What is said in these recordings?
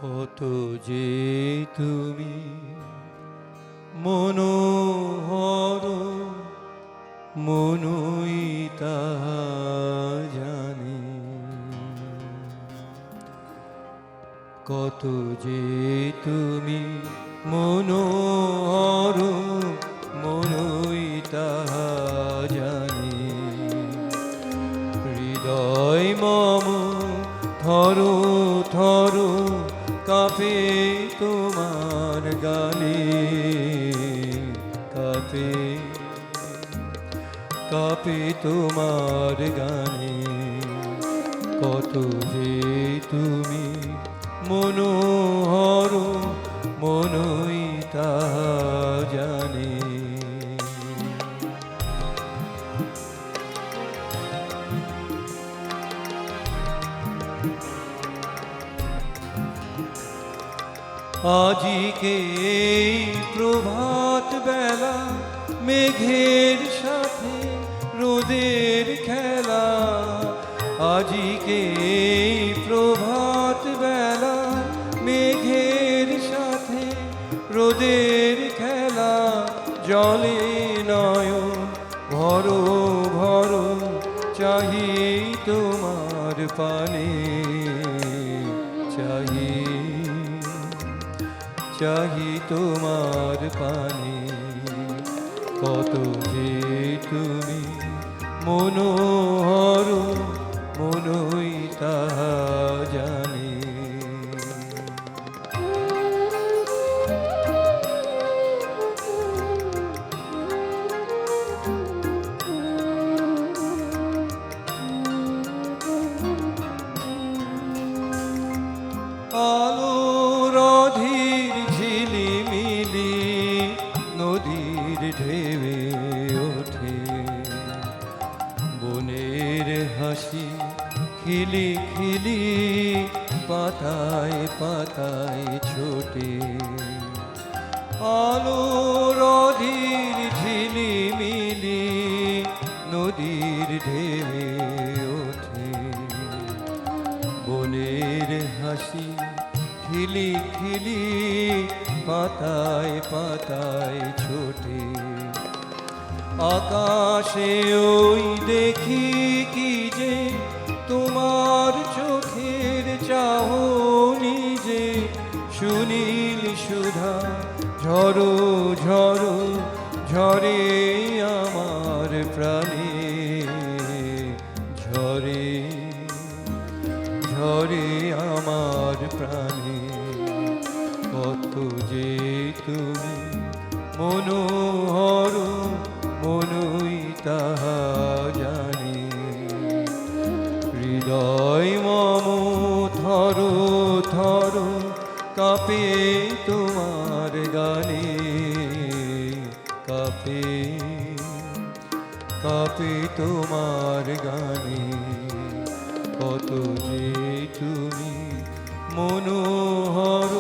কত যে তুমি মনোহর মনই তাহা জানে, কত যে তুমি মনোহর মনই তাহা জানে। হৃদয় মম থরো থরো কাঁপে তোমার গানে, কাঁপে কাঁপে তোমার গানে। কত যে তুমি মনোহর মনই তাহা জানে। আজিকে এই প্রভাত বেলা মেঘের সাথে রোদের খেলা, আজিকে এই প্রভাত বেলা মেঘের সাথে রোদের খেলা। জলে নয়ন ভরো ভরো চাহি তোমার পানে, চাহি চাহি তোমার পানে। কত যে তুমি মনোহর মনই তাহা জানে। আলোর অধীর ঝিলিমিলি নদীর ঢেউয়ে ওঠে, বনের হাসি খিলি খিলি পাতায় পাতায় ছোটে। আলোর অধীর ঝিলিমিলি নদীর ঢেউয়ে ওঠে, বনের হাসি খিলি খিলি পাতায় পাতায় ছোটে। আকাশে ওই দেখি কি যে তোমার চোখের চাহনি যে, সুনীল সুধা ঝরো ঝরো ঝরে আমার প্রাণে, ঝরে ঝরে আমার প্রাণে। কত যে তুমি মনোহর মনই তাহা জানে। হৃদয় মম থরো থরো কাঁপে তোমার গানে, কাঁপে কাঁপে তোমার গানে। কত যে তুমি মনোহর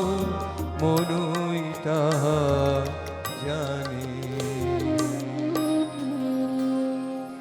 মনই তাহা